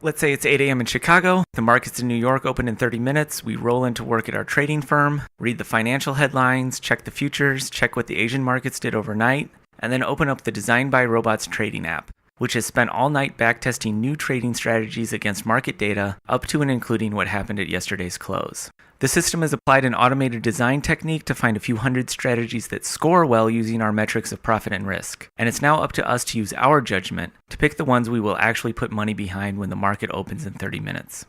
Let's say it's 8 a.m. in Chicago, the markets in New York open in 30 minutes, we roll into work at our trading firm, read the financial headlines, check the futures, check what the Asian markets did overnight, and then open up the DesignByRobots Trading App, which has spent all night backtesting new trading strategies against market data up to and including what happened at yesterday's close. The system has applied an automated design technique to find a few hundred strategies that score well using our metrics of profit and risk, and it's now up to us to use our judgment to pick the ones we will actually put money behind when the market opens in 30 minutes.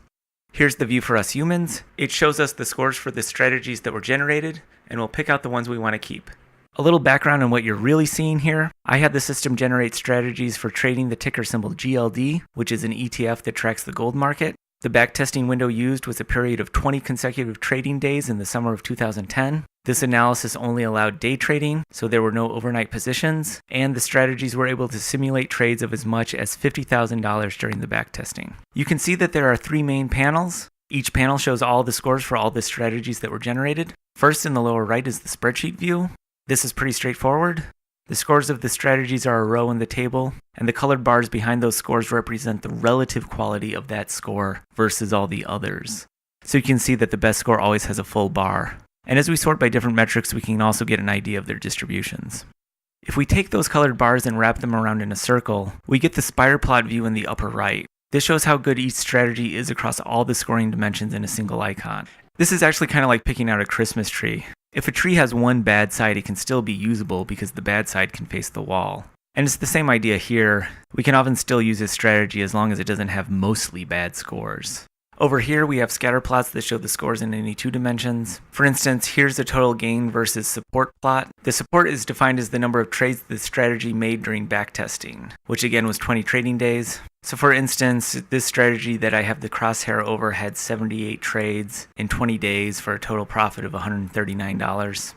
Here's the view for us humans. It shows us the scores for the strategies that were generated, and we'll pick out the ones we want to keep. A little background on what you're really seeing here. I had the system generate strategies for trading the ticker symbol GLD, which is an ETF that tracks the gold market. The backtesting window used was a period of 20 consecutive trading days in the summer of 2010. This analysis only allowed day trading, so there were no overnight positions, and the strategies were able to simulate trades of as much as $50,000 during the backtesting. You can see that there are 3 main panels. Each panel shows all the scores for all the strategies that were generated. First in the lower right is the Spreadsheet View. This is pretty straightforward. The scores of the strategies are a row in the table, and the colored bars behind those scores represent the relative quality of that score versus all the others. So you can see that the best score always has a full bar. And as we sort by different metrics, we can also get an idea of their distributions. If we take those colored bars and wrap them around in a circle, we get the spider plot view in the upper right. This shows how good each strategy is across all the scoring dimensions in a single icon. This is actually kind of like picking out a Christmas tree. If a tree has one bad side, it can still be usable because the bad side can face the wall. And it's the same idea here. We can often still use this strategy as long as it doesn't have mostly bad scores. Over here, we have scatter plots that show the scores in any 2 dimensions. For instance, here's the total gain versus support plot. The support is defined as the number of trades the strategy made during backtesting, which again was 20 trading days. So for instance, this strategy that I have the crosshair over had 78 trades in 20 days for a total profit of $139.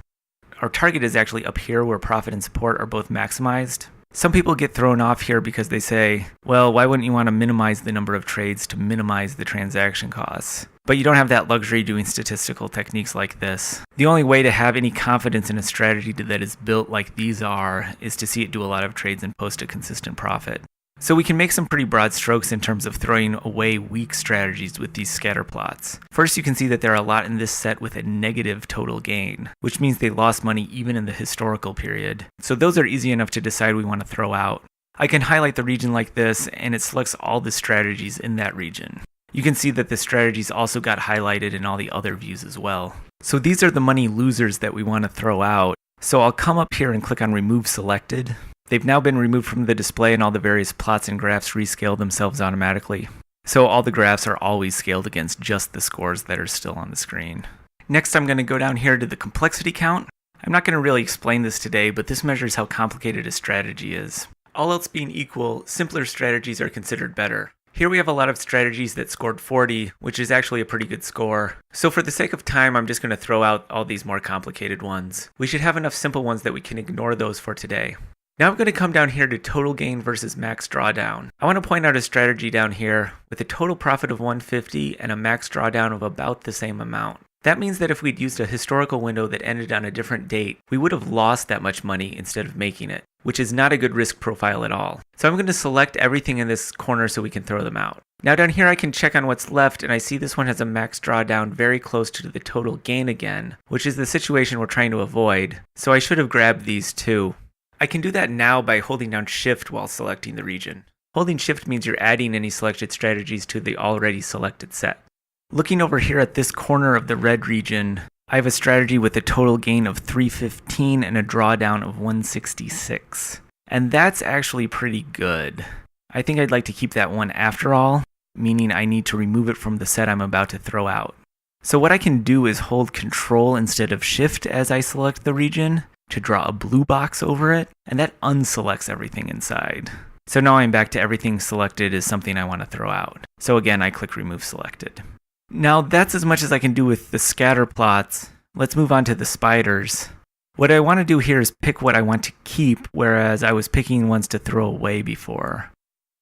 Our target is actually up here where profit and support are both maximized. Some people get thrown off here because they say, well, why wouldn't you want to minimize the number of trades to minimize the transaction costs? But you don't have that luxury doing statistical techniques like this. The only way to have any confidence in a strategy that is built like these are is to see it do a lot of trades and post a consistent profit. So we can make some pretty broad strokes in terms of throwing away weak strategies with these scatter plots. First, you can see that there are a lot in this set with a negative total gain, which means they lost money even in the historical period. So those are easy enough to decide we want to throw out. I can highlight the region like this, and it selects all the strategies in that region. You can see that the strategies also got highlighted in all the other views as well. So these are the money losers that we want to throw out. So I'll come up here and click on Remove Selected. They've now been removed from the display and all the various plots and graphs rescale themselves automatically. So all the graphs are always scaled against just the scores that are still on the screen. Next, I'm going to go down here to the complexity count. I'm not going to really explain this today, but this measures how complicated a strategy is. All else being equal, simpler strategies are considered better. Here we have a lot of strategies that scored 40, which is actually a pretty good score. So for the sake of time, I'm just going to throw out all these more complicated ones. We should have enough simple ones that we can ignore those for today. Now I'm going to come down here to total gain versus max drawdown. I want to point out a strategy down here with a total profit of 150 and a max drawdown of about the same amount. That means that if we'd used a historical window that ended on a different date, we would have lost that much money instead of making it, which is not a good risk profile at all. So I'm going to select everything in this corner so we can throw them out. Now down here I can check on what's left, and I see this one has a max drawdown very close to the total gain again, which is the situation we're trying to avoid. So I should have grabbed these too. I can do that now by holding down Shift while selecting the region. Holding Shift means you're adding any selected strategies to the already selected set. Looking over here at this corner of the red region, I have a strategy with a total gain of 315 and a drawdown of 166. And that's actually pretty good. I think I'd like to keep that one after all, meaning I need to remove it from the set I'm about to throw out. So what I can do is hold Control instead of Shift as I select the region to draw a blue box over it, and that unselects everything inside. So now I'm back to everything selected as something I want to throw out. So again, I click Remove Selected. Now that's as much as I can do with the scatter plots. Let's move on to the spiders. What I want to do here is pick what I want to keep, whereas I was picking ones to throw away before.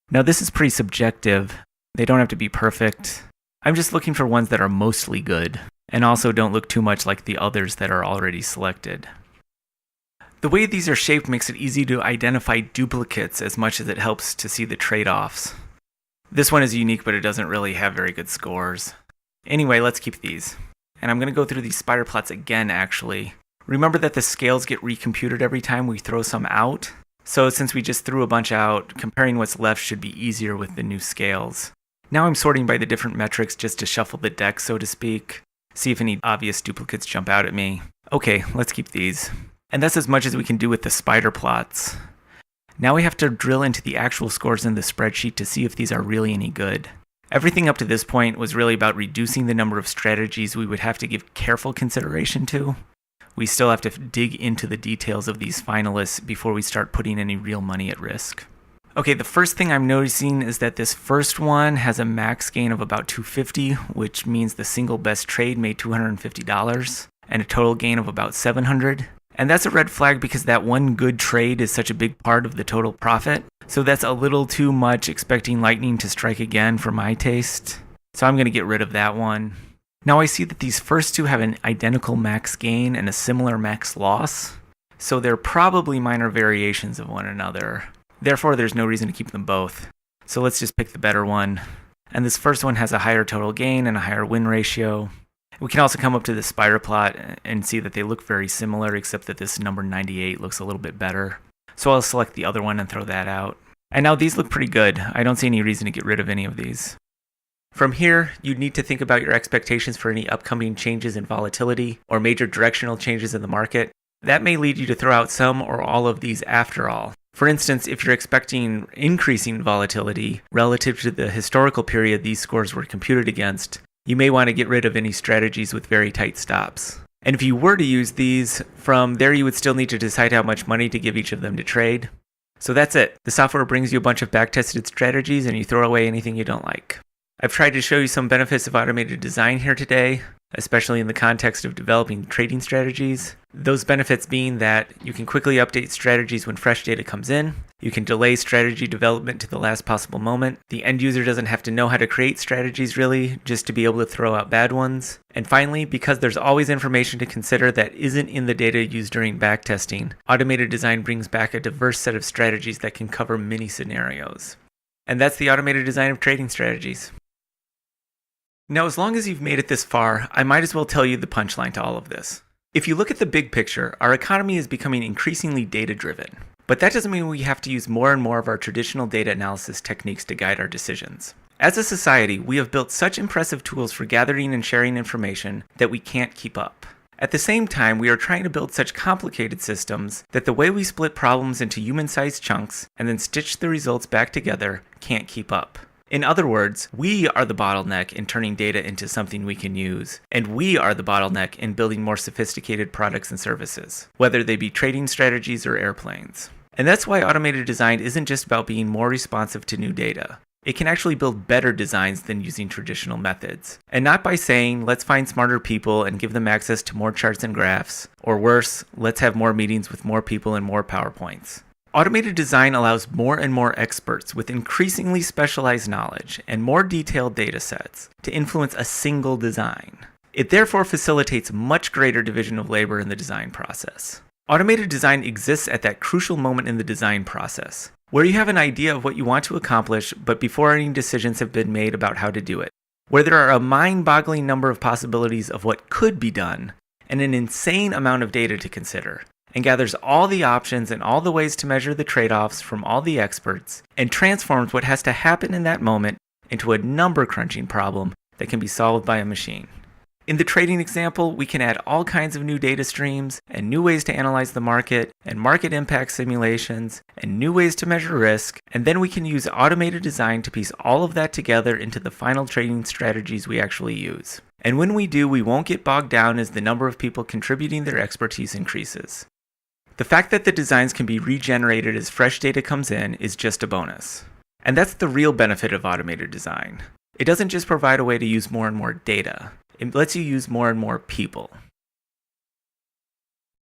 Now this is pretty subjective. They don't have to be perfect. I'm just looking for ones that are mostly good, and also don't look too much like the others that are already selected. The way these are shaped makes it easy to identify duplicates as much as it helps to see the trade-offs. This one is unique, but it doesn't really have very good scores. Anyway, let's keep these. And I'm going to go through these spider plots again, actually. Remember that the scales get recomputed every time we throw some out. So since we just threw a bunch out, comparing what's left should be easier with the new scales. Now I'm sorting by the different metrics just to shuffle the deck, so to speak. See if any obvious duplicates jump out at me. Okay, let's keep these. And that's as much as we can do with the spider plots. Now we have to drill into the actual scores in the spreadsheet to see if these are really any good. Everything up to this point was really about reducing the number of strategies we would have to give careful consideration to. We still have to dig into the details of these finalists before we start putting any real money at risk. Okay, the first thing I'm noticing is that this first one has a max gain of about $250, which means the single best trade made $250, and a total gain of about $700. And that's a red flag because that one good trade is such a big part of the total profit. So that's a little too much expecting lightning to strike again for my taste. So I'm going to get rid of that one. Now I see that these first two have an identical max gain and a similar max loss. So they're probably minor variations of one another. Therefore, there's no reason to keep them both. So let's just pick the better one. And this first one has a higher total gain and a higher win ratio. We can also come up to the spider plot and see that they look very similar, except that this number 98 looks a little bit better. So I'll select the other one and throw that out. And now these look pretty good. I don't see any reason to get rid of any of these. From here, you'd need to think about your expectations for any upcoming changes in volatility or major directional changes in the market. That may lead you to throw out some or all of these after all. For instance, if you're expecting increasing volatility relative to the historical period these scores were computed against, you may want to get rid of any strategies with very tight stops. And if you were to use these, from there you would still need to decide how much money to give each of them to trade. So that's it. The software brings you a bunch of back-tested strategies and you throw away anything you don't like. I've tried to show you some benefits of automated design here today, especially in the context of developing trading strategies. Those benefits being that you can quickly update strategies when fresh data comes in, you can delay strategy development to the last possible moment, the end user doesn't have to know how to create strategies really, just to be able to throw out bad ones, and finally, because there's always information to consider that isn't in the data used during backtesting, automated design brings back a diverse set of strategies that can cover many scenarios. And that's the automated design of trading strategies. Now, as long as you've made it this far, I might as well tell you the punchline to all of this. If you look at the big picture, our economy is becoming increasingly data-driven. But that doesn't mean we have to use more and more of our traditional data analysis techniques to guide our decisions. As a society, we have built such impressive tools for gathering and sharing information that we can't keep up. At the same time, we are trying to build such complicated systems that the way we split problems into human-sized chunks and then stitch the results back together can't keep up. In other words, we are the bottleneck in turning data into something we can use, and we are the bottleneck in building more sophisticated products and services, whether they be trading strategies or airplanes. And that's why automated design isn't just about being more responsive to new data. It can actually build better designs than using traditional methods. And not by saying, let's find smarter people and give them access to more charts and graphs, or worse, let's have more meetings with more people and more PowerPoints. Automated design allows more and more experts with increasingly specialized knowledge and more detailed data sets to influence a single design. It therefore facilitates much greater division of labor in the design process. Automated design exists at that crucial moment in the design process, where you have an idea of what you want to accomplish, but before any decisions have been made about how to do it, where there are a mind-boggling number of possibilities of what could be done, and an insane amount of data to consider, and gathers all the options and all the ways to measure the trade-offs from all the experts, and transforms what has to happen in that moment into a number-crunching problem that can be solved by a machine. In the trading example, we can add all kinds of new data streams, and new ways to analyze the market, and market impact simulations, and new ways to measure risk, and then we can use automated design to piece all of that together into the final trading strategies we actually use. And when we do, we won't get bogged down as the number of people contributing their expertise increases. The fact that the designs can be regenerated as fresh data comes in is just a bonus. And that's the real benefit of automated design. It doesn't just provide a way to use more and more data. It lets you use more and more people.